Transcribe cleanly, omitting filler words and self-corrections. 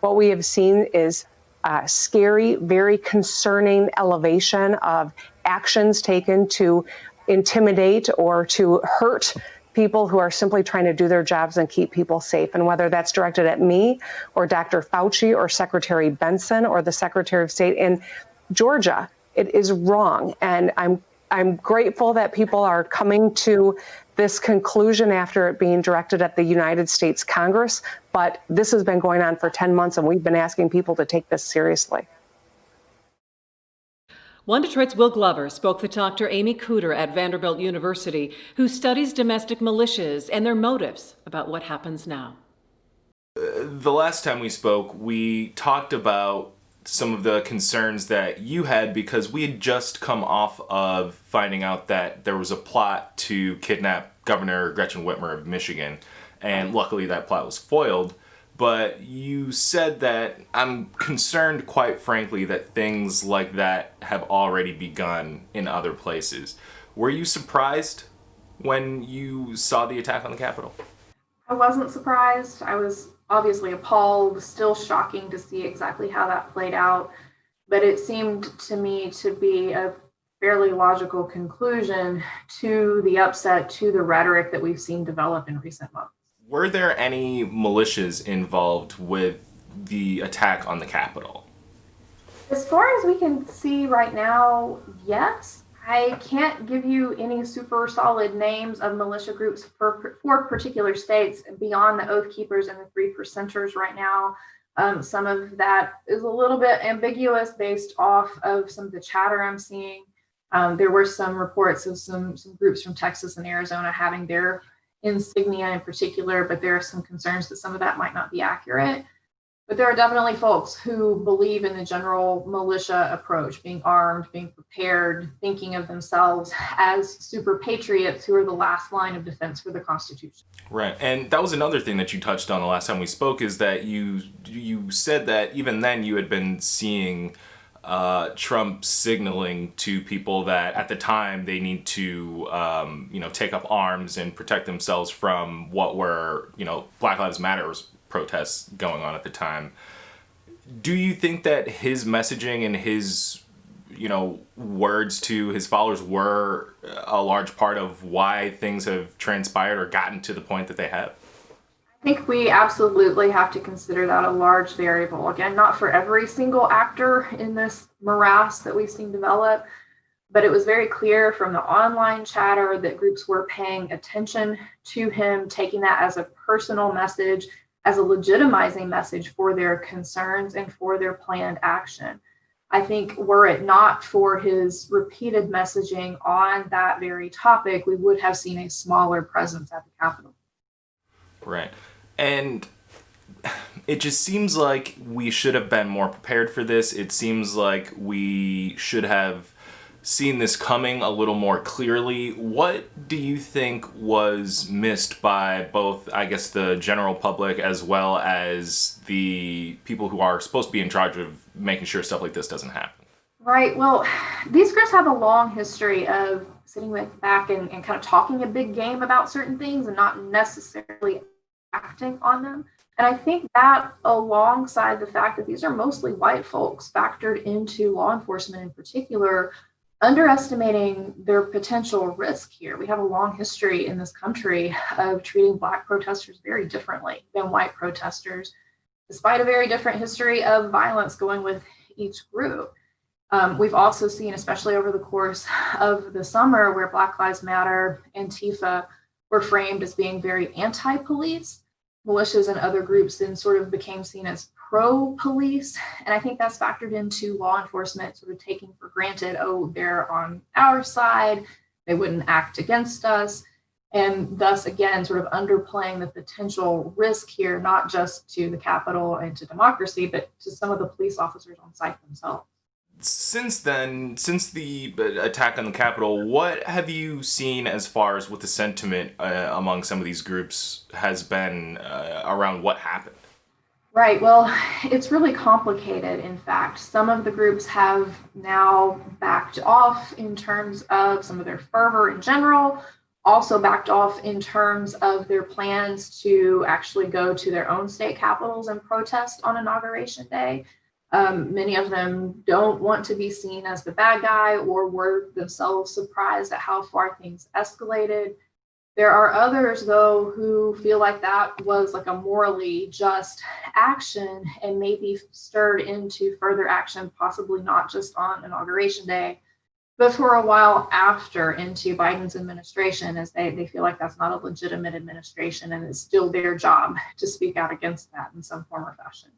What we have seen is scary, very concerning elevation of actions taken to intimidate or to hurt people who are simply trying to do their jobs and keep people safe. And whether that's directed at me or Dr. Fauci or Secretary Benson or the Secretary of State in Georgia, it is wrong. And I'm grateful that people are coming to this conclusion after it being directed at the United States Congress. But this has been going on for 10 months, and we've been asking people to take this seriously. One Detroit's Will Glover spoke with Dr. Amy Cooter at Vanderbilt University, who studies domestic militias and their motives about what happens now. The last time we spoke, we talked about some of the concerns that you had because we had just come off of finding out that there was a plot to kidnap Governor Gretchen Whitmer of Michigan, and luckily that plot was foiled. But you said that I'm concerned, quite frankly, that things like that have already begun in other places. Were you surprised when you saw the attack on the Capitol? I wasn't surprised. I was obviously appalled, still shocking to see exactly how that played out. But it seemed to me to be a fairly logical conclusion to the upset, to the rhetoric that we've seen develop in recent months. Were there any militias involved with the attack on the Capitol? As far as we can see right now, yes. I can't give you any super solid names of militia groups for particular states beyond the Oath Keepers and the 3%ers right now. Some of that is a little bit ambiguous based off of some of the chatter I'm seeing. There were some reports of some groups from Texas and Arizona having their insignia in particular, but there are some concerns that some of that might not be accurate. But there are definitely folks who believe in the general militia approach, being armed, being prepared, thinking of themselves as super patriots who are the last line of defense for the Constitution. Right. And that was another thing that you touched on the last time we spoke, is that you said that even then you had been seeing Trump signaling to people that at the time they need to, take up arms and protect themselves from what were, Black Lives Matter protests going on at the time. Do you think that his messaging and his, words to his followers were a large part of why things have transpired or gotten to the point that they have? I think we absolutely have to consider that a large variable. Again, not for every single actor in this morass that we've seen develop, but it was very clear from the online chatter that groups were paying attention to him, taking that as a personal message, as a legitimizing message for their concerns and for their planned action. I think were it not for his repeated messaging on that very topic, we would have seen a smaller presence at the Capitol. Right. And it just seems like we should have been more prepared for this. It seems like we should have seen this coming a little more clearly. What do you think was missed by both, I guess, the general public as well as the people who are supposed to be in charge of making sure stuff like this doesn't happen? Right. Well, these groups have a long history of sitting back and kind of talking a big game about certain things and not necessarily acting on them. And I think that, alongside the fact that these are mostly white folks, factored into law enforcement in particular, underestimating their potential risk here. We have a long history in this country of treating Black protesters very differently than white protesters, despite a very different history of violence going with each group. We've also seen, especially over the course of the summer, where Black Lives Matter, Antifa were framed as being very anti-police. Militias and other groups then sort of became seen as pro-police. And I think that's factored into law enforcement sort of taking for granted, oh, they're on our side, they wouldn't act against us. And thus, again, sort of underplaying the potential risk here, not just to the Capitol and to democracy, but to some of the police officers on site themselves. Since then, since the attack on the Capitol, what have you seen as far as what the sentiment among some of these groups has been around what happened? Right. Well, it's really complicated, in fact. Some of the groups have now backed off in terms of some of their fervor in general. also backed off in terms of their plans to actually go to their own state capitals and protest on Inauguration Day. Many of them don't want to be seen as the bad guy or were themselves surprised at how far things escalated. There are others, though, who feel like that was like a morally just action and maybe stirred into further action, possibly not just on Inauguration Day, but for a while after into Biden's administration, as they feel like that's not a legitimate administration and it's still their job to speak out against that in some form or fashion.